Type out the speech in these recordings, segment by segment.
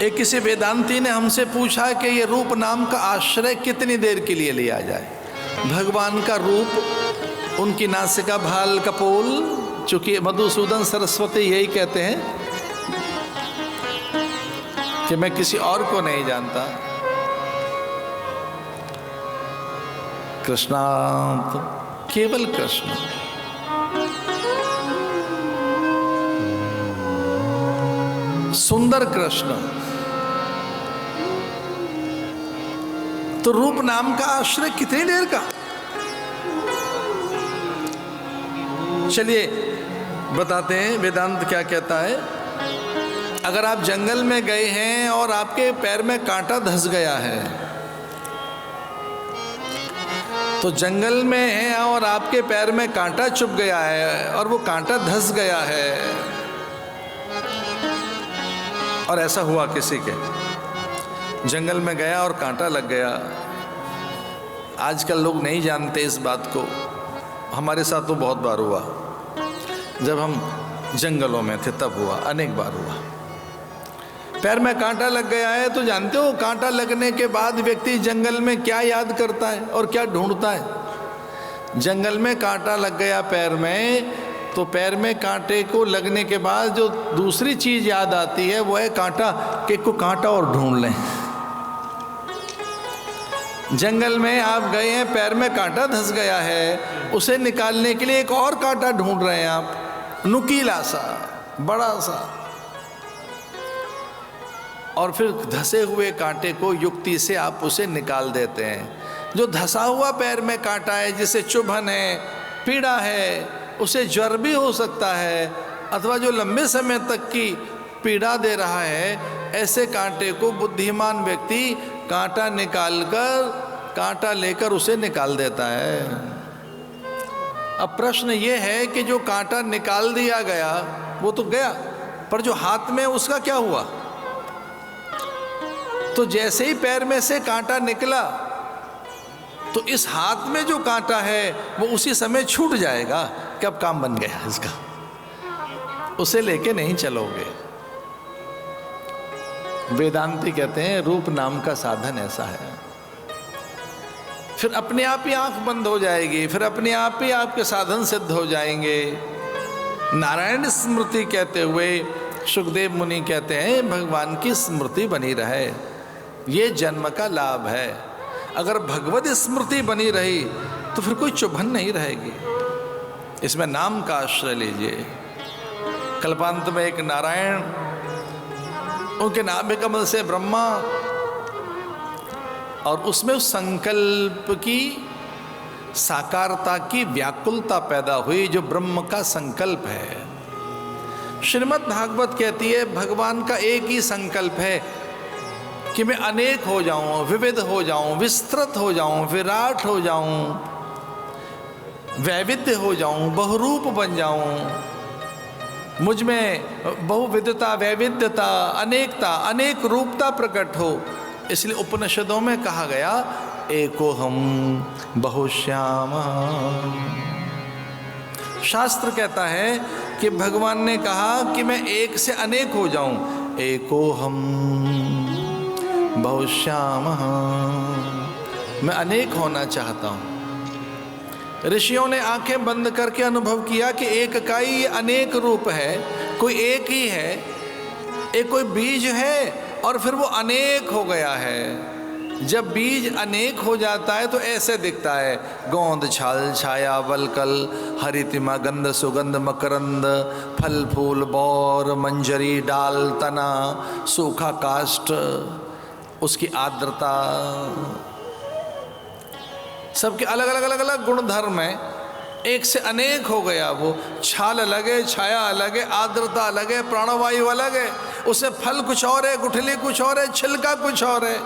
एक किसी वेदांती ने हमसे पूछा कि ये रूप नाम का आश्रय कितनी देर के लिए लिया जाए। भगवान का रूप, उनकी नासिका भाल कपोल, चूंकि मधुसूदन सरस्वती यही कहते हैं कि मैं किसी और को नहीं जानता, कृष्णांत, केवल कृष्ण। सुंदर कृष्ण। तो रूप नाम का आश्रय कितनी देर का? चलिए बताते हैं वेदांत क्या कहता है। अगर आप जंगल में गए हैं और आपके पैर में कांटा धंस गया है, तो जंगल में है और आपके पैर में कांटा चुभ गया है और वो कांटा धंस गया है, और ऐसा हुआ किसी के, जंगल में गया और कांटा लग गया। आजकल लोग नहीं जानते इस बात को, हमारे साथ तो बहुत बार हुआ, जब हम जंगलों में थे तब हुआ, अनेक बार हुआ। पैर में कांटा लग गया है तो जानते हो कांटा लगने के बाद व्यक्ति जंगल में क्या याद करता है और क्या ढूंढता है। जंगल में कांटा लग गया पैर में, तो पैर में कांटे को लगने के बाद जो दूसरी चीज याद आती है वो है कांटा, कि को कांटा और ढूंढ लें। जंगल में आप गए हैं, पैर में कांटा धंस गया है, उसे निकालने के लिए एक और कांटा ढूंढ रहे हैं आप, नुकीला सा, बड़ा सा, और फिर धंसे हुए कांटे को युक्ति से आप उसे निकाल देते हैं। जो धंसा हुआ पैर में कांटा है, जिसे चुभन है, पीड़ा है, उसे ज्वर भी हो सकता है, अथवा जो लंबे समय तक की पीड़ा दे रहा है, ऐसे कांटे को बुद्धिमान व्यक्ति कांटा निकालकर, कांटा लेकर उसे निकाल देता है। अब प्रश्न ये है कि जो कांटा निकाल दिया गया वो तो गया, पर जो हाथ में उसका क्या हुआ? तो जैसे ही पैर में से कांटा निकला तो इस हाथ में जो कांटा है वो उसी समय छूट जाएगा कि अब काम बन गया इसका, उसे लेके नहीं चलोगे। वेदांती कहते हैं रूप नाम का साधन ऐसा है, फिर अपने आप ही आंख बंद हो जाएगी, फिर अपने आप ही आपके साधन सिद्ध हो जाएंगे। नारायण स्मृति कहते हुए सुखदेव मुनि कहते हैं भगवान की स्मृति बनी रहे, ये जन्म का लाभ है। अगर भगवत स्मृति बनी रही तो फिर कोई चुभन नहीं रहेगी। इसमें नाम का आश्रय लीजिए। कल्पांत में एक नारायण, उनके नाभि कमल से ब्रह्मा, और उसमें उस संकल्प की साकारता की व्याकुलता पैदा हुई जो ब्रह्म का संकल्प है। श्रीमद् भागवत कहती है भगवान का एक ही संकल्प है कि मैं अनेक हो जाऊं, विविध हो जाऊं, विस्तृत हो जाऊं, विराट हो जाऊं, वैविध्य हो जाऊं, बहुरूप बन जाऊं, मुझ में बहुविधता, वैविध्यता, अनेकता, अनेक रूपता प्रकट हो। इसलिए उपनिषदों में कहा गया एको हम बहुश्याम। शास्त्र कहता है कि भगवान ने कहा कि मैं एक से अनेक हो जाऊं, एको हम बहुश्याम, मैं अनेक होना चाहता हूं। ऋषियों ने आंखें बंद करके अनुभव किया कि एक का ही अनेक रूप है, कोई एक ही है, एक कोई बीज है और फिर वो अनेक हो गया है। जब बीज अनेक हो जाता है तो ऐसे दिखता है, गोंद छाल छाया वलकल, हरितिमा गंध सुगंध मकरंद, फल फूल बौर मंजरी डाल तना, सूखा काष्ठ, उसकी आर्द्रता, सबके अलग अलग अलग अलग गुण धर्म है। एक से अनेक हो गया वो, छाल अलग है, छाया अलग है, आर्द्रता अलग है, प्राणवायु अलग है, उसे फल कुछ और है, गुठली कुछ और है, छिलका कुछ और है,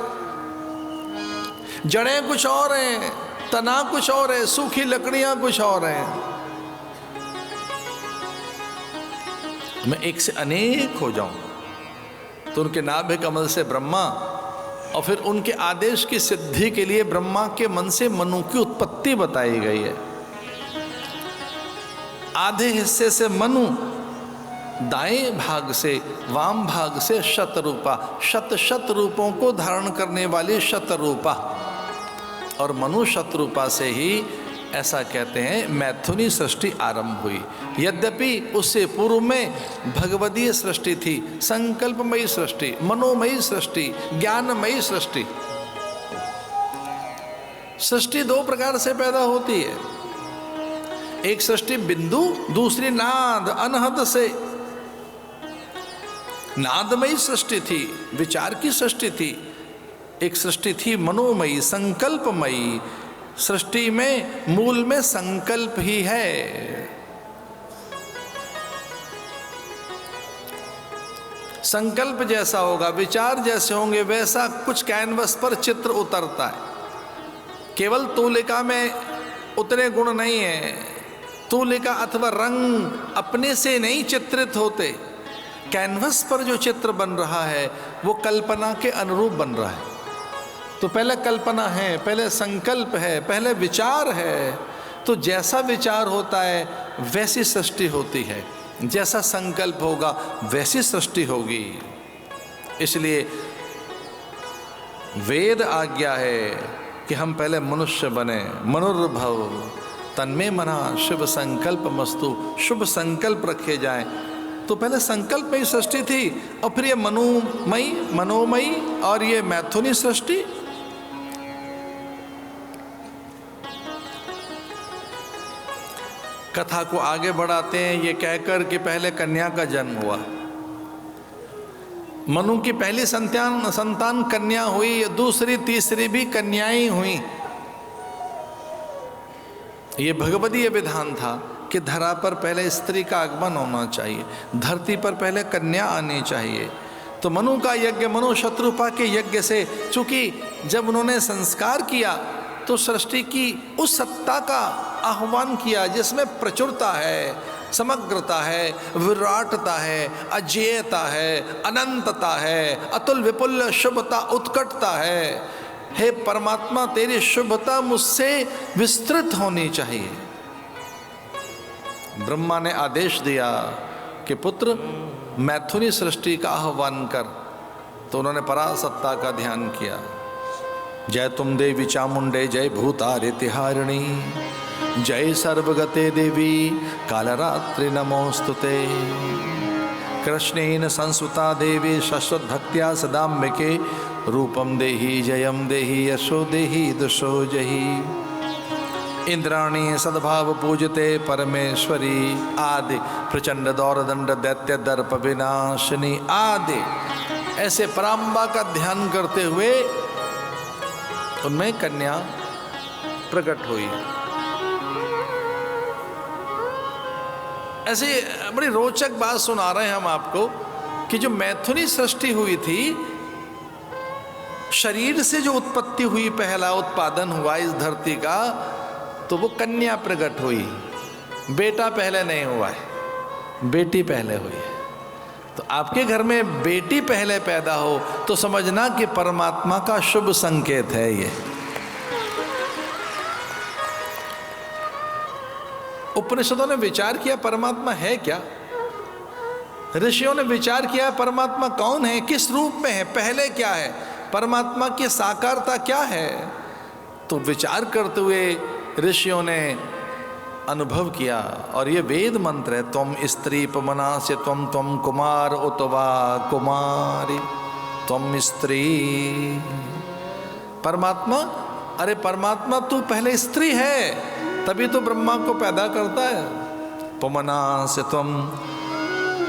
जड़ें कुछ और हैं, तना कुछ और है, सूखी लकड़ियां कुछ और हैं। मैं एक से अनेक हो जाऊं तो उनके नाभि कमल से ब्रह्मा, और फिर उनके आदेश की सिद्धि के लिए ब्रह्मा के मन से मनु की उत्पत्ति बताई गई है। आधे हिस्से से मनु दाएं भाग से वाम भाग से शतरूपा, शत शत रूपों को धारण करने वाली शतरूपा, और मनु शतरूपा से ही ऐसा कहते हैं मैथुनी सृष्टि आरंभ हुई। यद्यपि उससे पूर्व में भगवदीय सृष्टि थी, संकल्पमयी सृष्टि, मनोमयी सृष्टि, ज्ञानमयी सृष्टि। सृष्टि दो प्रकार से पैदा होती है, एक सृष्टि बिंदु, दूसरी नाद अनहद से। नादमयी सृष्टि थी, विचार की सृष्टि थी। एक सृष्टि थी मनोमयी, संकल्पमयी। सृष्टि में मूल में संकल्प ही है। संकल्प जैसा होगा, विचार जैसे होंगे, वैसा कुछ कैनवस पर चित्र उतरता है। केवल तूलिका में उतने गुण नहीं है। तूलिका अथवा रंग अपने से नहीं चित्रित होते, कैनवस पर जो चित्र बन रहा है वो कल्पना के अनुरूप बन रहा है। तो पहले कल्पना है, पहले संकल्प है, पहले विचार है। तो जैसा विचार होता है वैसी सृष्टि होती है, जैसा संकल्प होगा वैसी सृष्टि होगी। इसलिए वेद आज्ञा है कि हम पहले मनुष्य बने। मनुर्भव तन्मे मना शुभ संकल्प मस्तु, शुभ संकल्प रखे जाएं। तो पहले संकल्प में ही सृष्टि थी, और फिर ये मनोमयी और ये मैथुनी सृष्टि। कथा को आगे बढ़ाते हैं ये कहकर कि पहले कन्या का जन्म हुआ। मनु की पहली संतान कन्या हुई, दूसरी तीसरी भी कन्याएं हुई। ये भगवदीय विधान था कि धरा पर पहले स्त्री का आगमन होना चाहिए, धरती पर पहले कन्या आनी चाहिए। तो मनु का यज्ञ, मनु शत्रुपा के यज्ञ से, चूंकि जब उन्होंने संस्कार किया तो सृष्टि की उस सत्ता का आह्वान किया जिसमें प्रचुरता है, समग्रता है, विराटता है, अजेयता है, अनंतता है, अतुल विपुल शुभता, उत्कटता है। हे परमात्मा, तेरी शुभता मुझसे विस्तृत होनी चाहिए। ब्रह्मा ने आदेश दिया कि पुत्र मैथुनी सृष्टि का आह्वान कर। तो उन्होंने परासत्ता का ध्यान किया। जय तुम देवी चामुंडे, जय भूतारितिहारिणी, जय सर्वगते देवी कालरात्रि नमोस्तुते। कृष्णेन संस्कृता देवी शश्वत भक्त्या सदाम्बिके, रूपम देहि जयम देहि यशो देहि दशो जहि। इंद्राणी सद्भाव पूजते परमेश्वरी, आदि प्रचंड दौर दंड दैत्य दर्प विनाशिनी आदि। ऐसे पराम्बा का ध्यान करते हुए उनमें कन्या प्रकट हुई। ऐसी बड़ी रोचक बात सुना रहे हैं हम आपको कि जो मैथुनी सृष्टि हुई थी, शरीर से जो उत्पत्ति हुई, पहला उत्पादन हुआ इस धरती का, तो वो कन्या प्रकट हुई। बेटा पहले नहीं हुआ है, बेटी पहले हुई है। तो आपके घर में बेटी पहले पैदा हो तो समझना कि परमात्मा का शुभ संकेत है ये। उपनिषदों ने विचार किया परमात्मा है क्या, ऋषियों ने विचार किया परमात्मा कौन है, किस रूप में है, पहले क्या है, परमात्मा की साकारता क्या है। तो विचार करते हुए ऋषियों ने अनुभव किया, और ये वेद मंत्र है, त्वम स्त्री पमना से त्वम कुमार उतवा कुमारी, त्वम स्त्री। परमात्मा, अरे परमात्मा तू पहले स्त्री है, तभी तो ब्रह्मा को पैदा करता है। पमना से त्वम,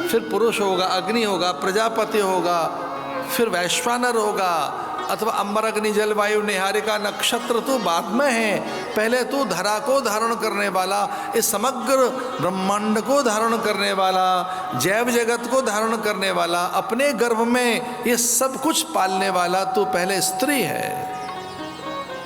फिर पुरुष होगा, अग्नि होगा, प्रजापति होगा, फिर वैश्वानर होगा, अथवा अम्बर अग्नि जलवायु निहारिका नक्षत्र तो बाद में है। पहले तो धरा को धारण करने वाला, इस समग्र ब्रह्मांड को धारण करने वाला, जैव जगत को धारण करने वाला, अपने गर्भ में ये सब कुछ पालने वाला, तो पहले स्त्री है।